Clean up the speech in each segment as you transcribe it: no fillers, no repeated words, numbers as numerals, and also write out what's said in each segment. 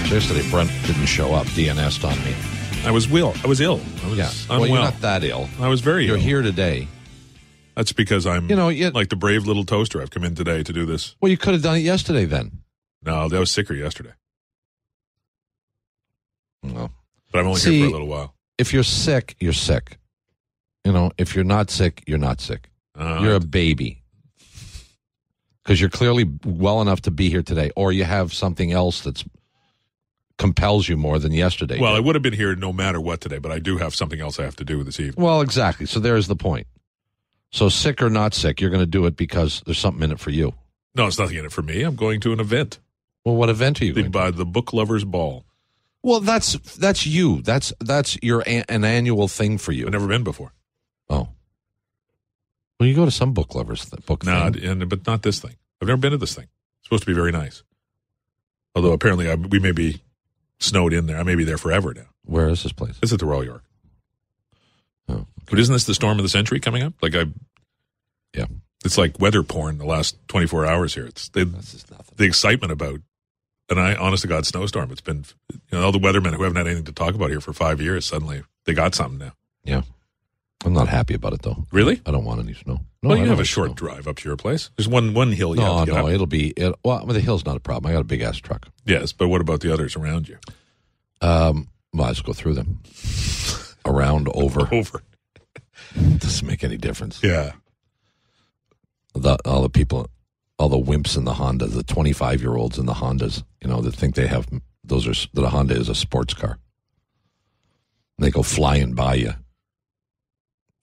So yesterday, Brent didn't show up, DNS'd on me. I was ill. I was unwell. Well, you're not that ill. I was very ill. You're here today. That's because I'm like the brave little toaster. I've come in today to do this. Well, you could have done it yesterday then. No, I was sicker yesterday. No. But I'm only here for a little while. If you're sick, you're sick. If you're not sick, you're not sick. You're a baby. Because you're clearly well enough to be here today, or you have something else that compels you more than yesterday. Well, I would have been here no matter what today, but I do have something else I have to do this evening. Well, exactly. So there's the point. So sick or not sick, you're going to do it because there's something in it for you. No, there's nothing in it for me. I'm going to an event. Well, what event are you going to? The Book Lovers Ball. Well, that's you. That's an annual thing for you. I've never been before. Oh. Well, you go to some book lovers book thing. But not this thing. I've never been to this thing. It's supposed to be very nice. Although apparently we may be snowed in there. I may be there forever now. Where is this place? It's at the Royal York. Oh, okay. But isn't this the storm of the century coming up? Yeah. It's like weather porn the last 24 hours here. That's just nothing. The excitement about, and honest to God, snowstorm. It's been, all the weathermen who haven't had anything to talk about here for 5 years, suddenly they got something now. Yeah. I'm not happy about it, though. Really? I don't want any snow. No, well, you have a short drive up to your place. There's one hill you have to get up. Well, the hill's not a problem. I got a big-ass truck. Yes, but what about the others around you? Well, I just go through them. Around, over. Doesn't make any difference. Yeah. All the people, all the wimps in the Honda, the 25-year-olds in the Hondas, that think they have, that a Honda is a sports car. And they go flying by you.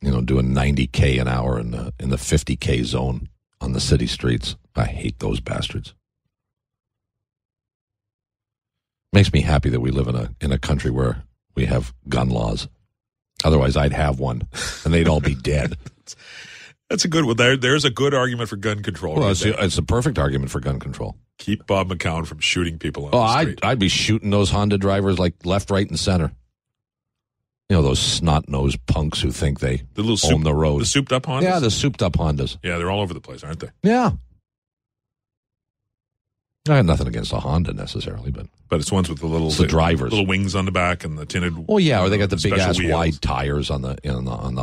Doing 90K an hour in the 50K zone on the city streets. I hate those bastards. Makes me happy that we live in a country where we have gun laws. Otherwise, I'd have one, and they'd all be dead. That's a good one. There's a good argument for gun control. Well, it's a perfect argument for gun control. Keep Bob McCown from shooting people on the street. I'd be shooting those Honda drivers like left, right, and center. Those snot-nosed punks who think they own the road. The souped-up Hondas? Yeah, the souped-up Hondas. Yeah, they're all over the place, aren't they? Yeah. I have nothing against a Honda necessarily, but it's ones with the drivers, little wings on the back and the tinted. Oh yeah, or they got the big ass wheels. wide tires on the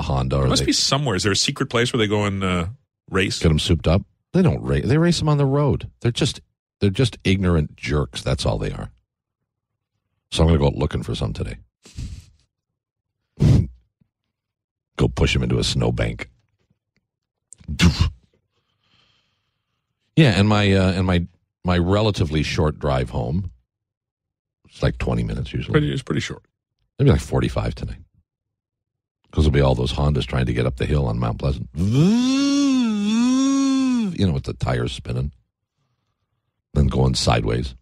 Honda. There must be somewhere. Is there a secret place where they go and race? Get them souped up. They don't race. They race them on the road. They're just ignorant jerks. That's all they are. So I'm going to go out looking for some today. Go push him into a snowbank. Yeah, and my relatively short drive home. It's like 20 minutes usually. It's pretty short. Maybe like 45 tonight. Because there'll be all those Hondas trying to get up the hill on Mount Pleasant. With the tires spinning. Then going sideways.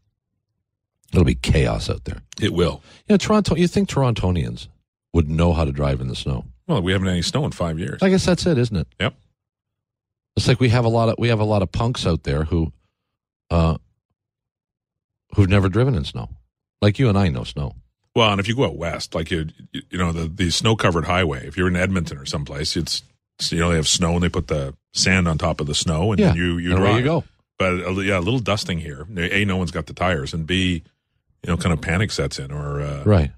It'll be chaos out there. It will. Yeah, Toronto. You think Torontonians would know how to drive in the snow? Well, we haven't had any snow in 5 years. I guess that's it, isn't it? Yep. It's like we have a lot of punks out there who've never driven in snow, like you and I know snow. Well, and if you go out west, like the snow covered highway, if you're in Edmonton or someplace, it's they have snow and they put the sand on top of the snow and you drive. Away you go. But a little dusting here. A, no one's got the tires, and B, kind of panic sets in, or right.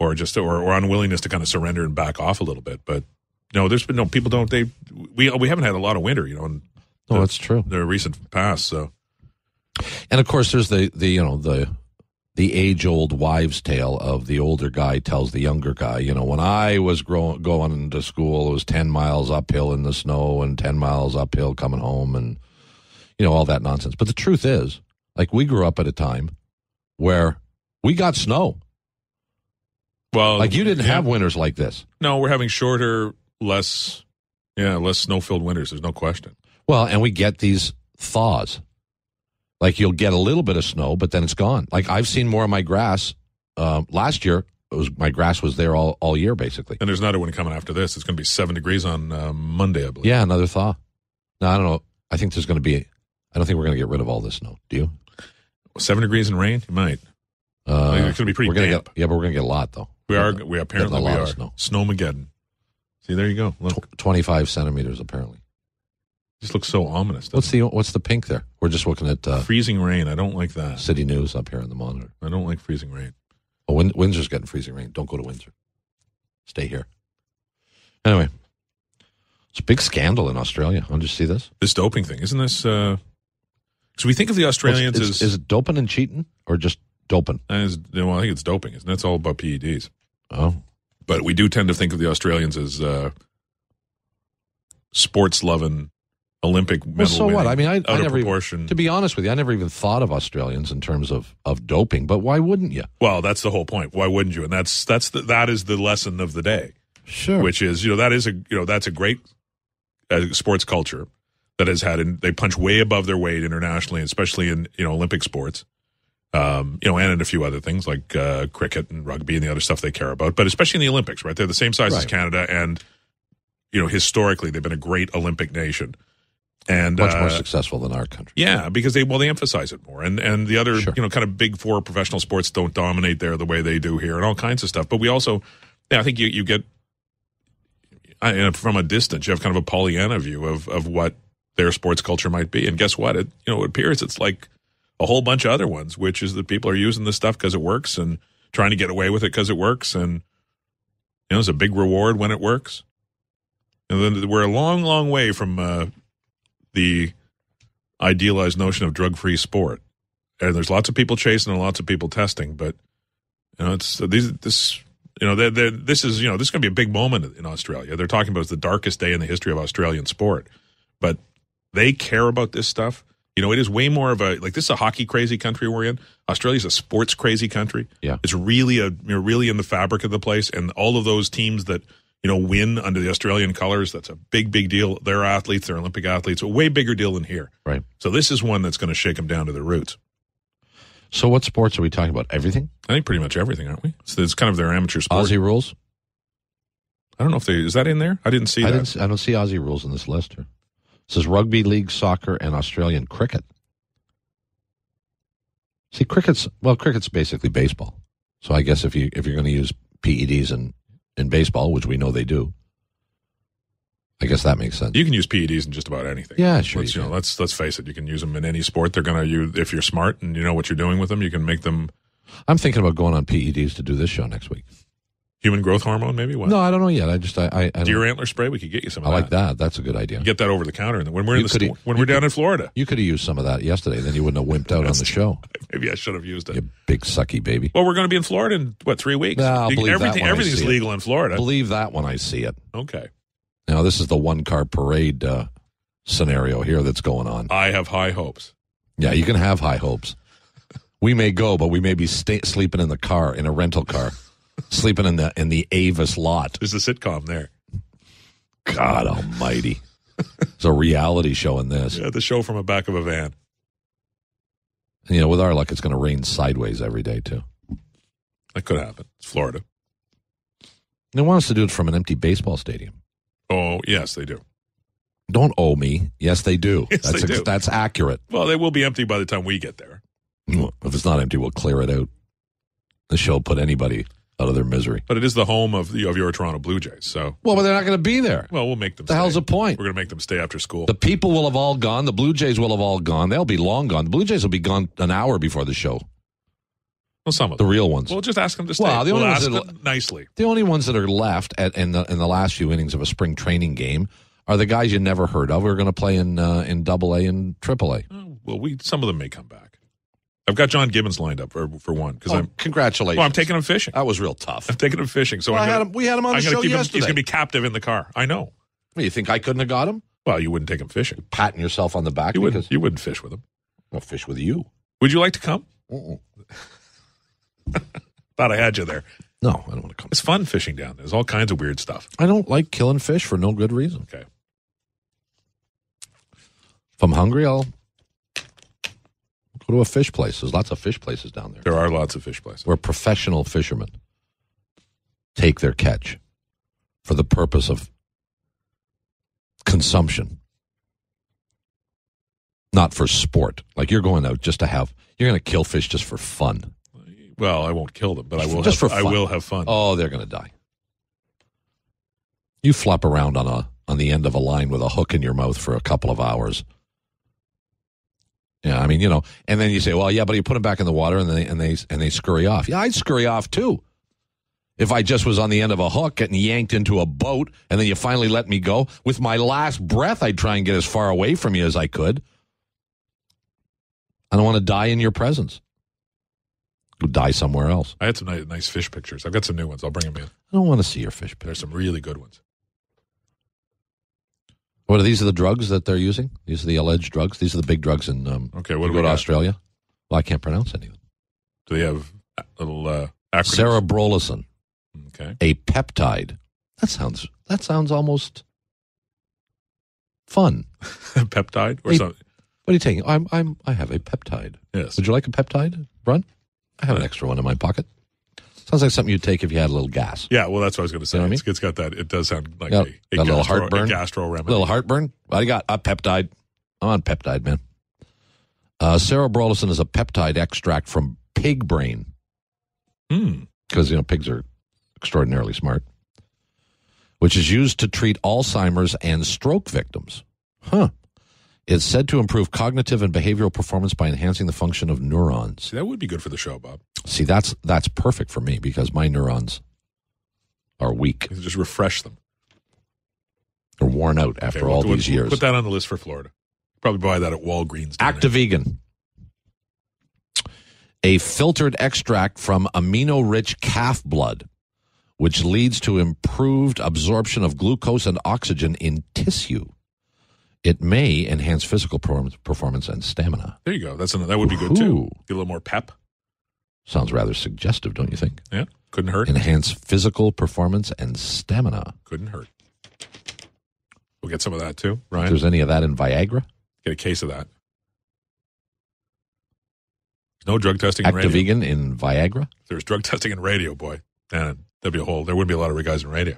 Or just or unwillingness to kind of surrender and back off a little bit. But there's been people don't we haven't had a lot of winter, in that's true. The recent past. So, and of course, there's the age old wives' tale of the older guy tells the younger guy, when I was going to school, it was 10 miles uphill in the snow and 10 miles uphill coming home, and all that nonsense. But the truth is, like, we grew up at a time where we got snow. Well, like, you didn't have winters like this. No, we're having shorter, less snow-filled winters. There's no question. Well, and we get these thaws. Like, you'll get a little bit of snow, but then it's gone. Like, I've seen more of my grass. Last year, my grass was there all year, basically. And there's another one coming after this. It's going to be 7 degrees on Monday, I believe. Yeah, another thaw. No, I don't know. I think there's going to be... I don't think we're going to get rid of all this snow. Do you? 7 degrees and rain? You might. It's going to be pretty damp. But we're going to get a lot, though. We apparently are. Snow. Snowmageddon. See, there you go. Look. 25 centimeters, apparently. Just looks so ominous. What's the pink there? We're just looking at freezing rain. I don't like that. City News up here in the monitor. I don't like freezing rain. Oh, Windsor's getting freezing rain. Don't go to Windsor. Stay here. Anyway, it's a big scandal in Australia. Did you see this? This doping thing, isn't this? So we think of the Australians is it doping and cheating or just doping? I think it's doping, isn't it? It's all about PEDs. Oh, but we do tend to think of the Australians as sports-loving. Olympic medal so what? I mean, I never proportion. To be honest with you, I never even thought of Australians in terms of doping. But why wouldn't you? Well, that's the whole point. Why wouldn't you? And that is the lesson of the day. Sure. Which is that's a great sports culture that has had, and they punch way above their weight internationally, especially in Olympic sports. And in a few other things like cricket and rugby and the other stuff they care about, but especially in the Olympics, right? They're the same size as Canada, and historically they've been a great Olympic nation. And much more successful than our country. Yeah, because they emphasize it more, and the other kind of big four professional sports don't dominate there the way they do here, and all kinds of stuff. But we also, I think you get from a distance, you have kind of a Pollyanna view of what their sports culture might be, and guess what? It appears it's like a whole bunch of other ones, which is that people are using this stuff because it works and trying to get away with it because it works, and there's a big reward when it works. And then we're a long, long way from the idealized notion of drug-free sport, and there's lots of people chasing and lots of people testing. But this is going to be a big moment in Australia. They're talking about it's the darkest day in the history of Australian sport, but they care about this stuff. It is way more of this is a hockey crazy country we're in. Australia's a sports crazy country. Yeah, it's really really in the fabric of the place, and all of those teams that win under the Australian colors, that's a big, big deal. They're athletes, they're Olympic athletes, a way bigger deal than here. Right. So this is one that's going to shake them down to their roots. So what sports are we talking about? Everything? I think pretty much everything, aren't we? It's kind of their amateur sport. Aussie rules? I don't know is that in there? I didn't see that. I don't see Aussie rules in this list here. It says rugby league, soccer, and Australian cricket. See, cricket's basically baseball. So I guess if you're going to use PEDs in baseball, which we know they do, I guess that makes sense. You can use PEDs in just about anything. Yeah, sure. Let's face it. You can use them in any sport. They're going to use, if you're smart and you know what you're doing with them, you can make them. I'm thinking about going on PEDs to do this show next week. Human growth hormone, maybe? What? No, I don't know yet. Deer antler spray. We could get you some of that. I like that. That's a good idea. You get that over the counter, and when we're down in Florida, you could have used some of that yesterday. Then you wouldn't have wimped out on the show. Maybe I should have used it. You big sucky baby. Well, we're going to be in Florida in 3 weeks? Nah, everything's legal in Florida. Believe that when I see it. Okay. Now this is the one-car parade scenario here that's going on. I have high hopes. Yeah, you can have high hopes. We may go, but we may be sleeping in the car, in a rental car. Sleeping in the Avis lot. There's a sitcom there. God almighty. It's a reality show in this. Yeah, the show from the back of a van. And, with our luck, it's going to rain sideways every day, too. That could happen. It's Florida. They want us to do it from an empty baseball stadium. Oh, yes, they do. Don't owe me. Yes, they do. Yes, they do. That's accurate. Well, they will be empty by the time we get there. If it's not empty, we'll clear it out. The show will put anybody out of their misery. But it is the home of your Toronto Blue Jays, so. Well, but they're not going to be there. Well, we'll make them stay. The hell's the point? We're going to make them stay after school. The people will have all gone. The Blue Jays will have all gone. They'll be long gone. The Blue Jays will be gone an hour before the show. Well, some of them. The real ones. We'll just ask them to stay. Well, we'll ask them nicely. The only ones that are left in the last few innings of a spring training game are the guys you never heard of. We're going to play in AA and AAA. Oh, well, some of them may come back. I've got John Gibbons lined up for one. Congratulations. Well, I'm taking him fishing. That was real tough. I'm taking him fishing. So we had him on the show yesterday. He's going to be captive in the car. I know. Well, you think I couldn't have got him? Well, you wouldn't take him fishing. Patting yourself on the back. You wouldn't fish with him. I'll fish with you. Would you like to come? Thought I had you there. No, I don't want to come. It's fun fishing down there. There's all kinds of weird stuff. I don't like killing fish for no good reason. Okay. If I'm hungry, I'll go to a fish place. There's lots of fish places down there. There are lots of fish places. Where professional fishermen take their catch for the purpose of consumption, not for sport. Like you're going out just to you're going to kill fish just for fun. Well, I won't kill them, but I will. Just for fun. I will have fun. Oh, they're going to die. You flop around on on the end of a line with a hook in your mouth for a couple of hours. Yeah, I mean, and then you say, well, yeah, but you put them back in the water and they scurry off. Yeah, I'd scurry off too. If I just was on the end of a hook getting yanked into a boat and then you finally let me go, with my last breath, I'd try and get as far away from you as I could. I don't want to die in your presence. Go die somewhere else. I had some nice fish pictures. I've got some new ones. I'll bring them in. I don't want to see your fish pictures. There's some really good ones. What are these? Are the drugs that they're using? These are the alleged drugs? These are the big drugs in okay, what do we go to got? Australia? Well, I can't pronounce any of them. Do they have little acronyms? Cerebrolison. Okay. A peptide. That sounds almost fun. Peptide or something? What are you taking? I have a peptide. Yes. Would you like a peptide, Brunt? I have an extra one in my pocket. Sounds like something you'd take if you had a little gas. Yeah, well, that's what I was going to say. You know what I mean? It's got that. It does sound like Yep. a little heartburn. A gastro remedy. A little heartburn. What do you got? A peptide. I'm on peptide, man. Cerebrolison is a peptide extract from pig brain. Because, pigs are extraordinarily smart. Which is used to treat Alzheimer's and stroke victims. It's said to improve cognitive and behavioral performance by enhancing the function of neurons. See, that would be good for the show, Bob. See, that's perfect for me because my neurons are weak. Just refresh them. They're worn out after all these years. Put that on the list for Florida. Probably buy that at Walgreens. Activegan. A filtered extract from amino-rich calf blood, which leads to improved absorption of glucose and oxygen in tissue. It may enhance physical performance and stamina. There you go. That would be good, too. Get a little more pep. Sounds rather suggestive, don't you think? Yeah, couldn't hurt. Enhance physical performance and stamina. Couldn't hurt. We'll get some of that, too, Ryan. If there's any of that in Viagra? Get a case of that. No drug testing in radio. Activegan in Viagra? If there's drug testing in radio, boy, man, there wouldn't be a lot of guys in radio.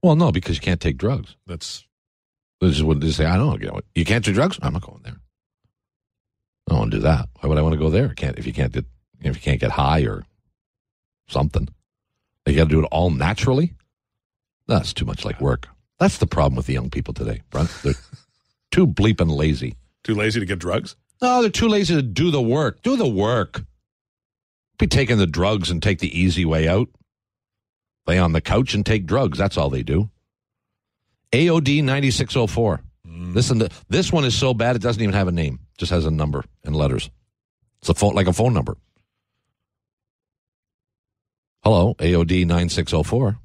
Well, no, because you can't take drugs. That's... This is what they say. I don't know. You can't do drugs? I'm not going there. I don't want to do that. Why would I want to go there? If you can't get high or something, you got to do it all naturally. That's too much like work. That's the problem with the young people today, Brunt. They're too bleeping lazy. Too lazy to get drugs? No, they're too lazy to do the work. Do the work. Be taking the drugs and take the easy way out. Lay on the couch and take drugs. That's all they do. AOD 9604. Listen, this one is so bad it doesn't even have a name. It just has a number and letters. It's like a phone number. Hello, AOD 9604.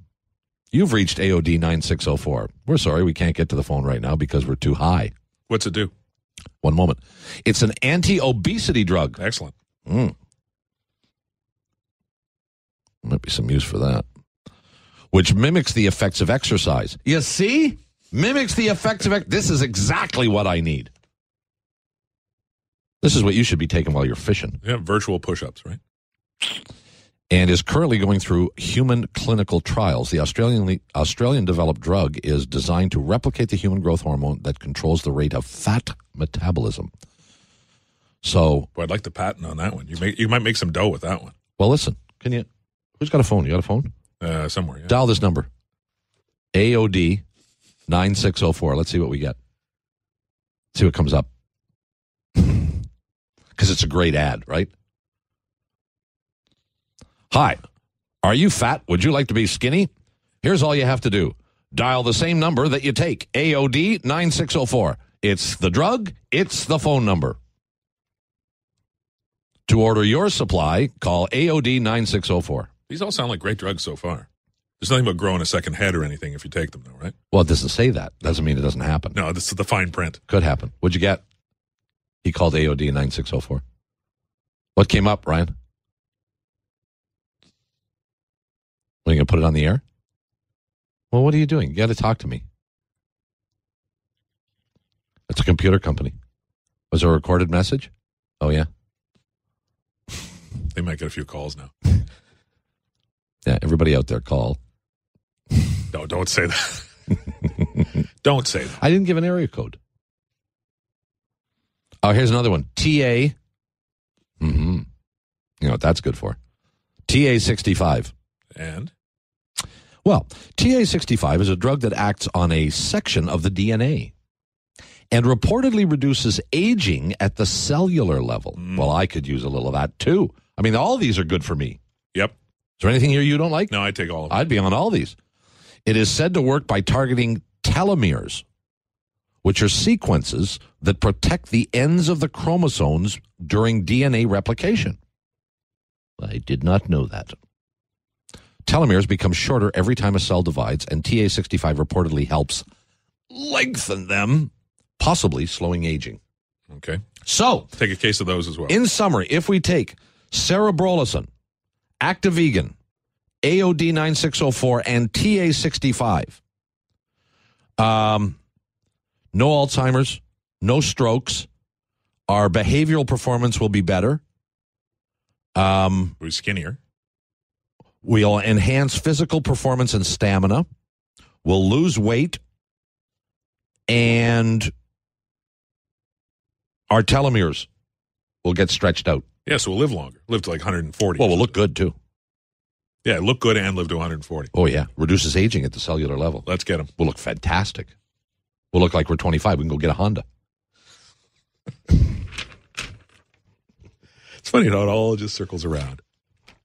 You've reached AOD 9604. We're sorry we can't get to the phone right now because we're too high. What's it do? One moment. It's an anti-obesity drug. Excellent. Might be some use for that. Which mimics the effects of exercise. You see? Mimics the effects of This is exactly what I need. This is what you should be taking while you're fishing. Yeah, virtual push-ups, right? And is currently going through human clinical trials. The Australian-developed drug is designed to replicate the human growth hormone that controls the rate of fat metabolism. So... Boy, I'd like the patent on that one. You might make some dough with that one. Well, listen. Who's got a phone? You got a phone? Somewhere, yeah. Dial this number. AOD 9604. Let's see what we get. See what comes up. Because it's a great ad, right? Hi. Are you fat? Would you like to be skinny? Here's all you have to do. Dial the same number that you take. AOD 9604. It's the drug. It's the phone number. To order your supply, call AOD 9604. These all sound like great drugs so far. There's nothing about growing a second head or anything if you take them, though, right? Well, it doesn't say that. Doesn't mean it doesn't happen. No, this is the fine print. Could happen. What'd you get? He called AOD 9604. What came up, Ryan? Are you going to put it on the air? Well, what are you doing? You got to talk to me. It's a computer company. Was there a recorded message? Oh, yeah. They might get a few calls now. Yeah, everybody out there, call. No, don't say that. Don't say that. I didn't give an area code. Oh, here's another one. TA. You know what that's good for. TA 65. And? Well, TA65 is a drug that acts on a section of the DNA and reportedly reduces aging at the cellular level. Well, I could use a little of that too. I mean, all these are good for me. Yep. Is there anything here you don't like? No, I take all of them. I'd be on all these. It is said to work by targeting telomeres, which are sequences that protect the ends of the chromosomes during DNA replication. I did not know that. Telomeres become shorter every time a cell divides, and TA65 reportedly helps lengthen them, possibly slowing aging. Okay. So, take a case of those as well. In summary, if we take cerebrolizin, Actavegan, AOD 9604, and TA65, no Alzheimer's, no strokes, our behavioral performance will be better. We're skinnier. We'll enhance physical performance and stamina. We'll lose weight. And our telomeres will get stretched out. Yeah, so we'll live longer. Live to like 140. Well, we'll look good, too. Yeah, look good and live to 140. Oh, yeah. Reduces aging at the cellular level. Let's get them. We'll look fantastic. We'll look like we're 25. We can go get a Honda. It's funny how it all just circles around.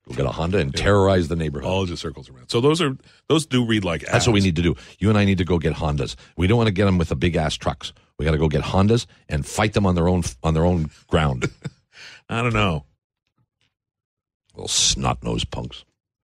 We'll get a Honda and terrorize the neighborhood. All just circles around. So those do read like ads. That's what we need to do. You and I need to go get Hondas. We don't want to get them with the big ass trucks. We got to go get Hondas and fight them on their own ground. I don't know. Little snot-nosed punks.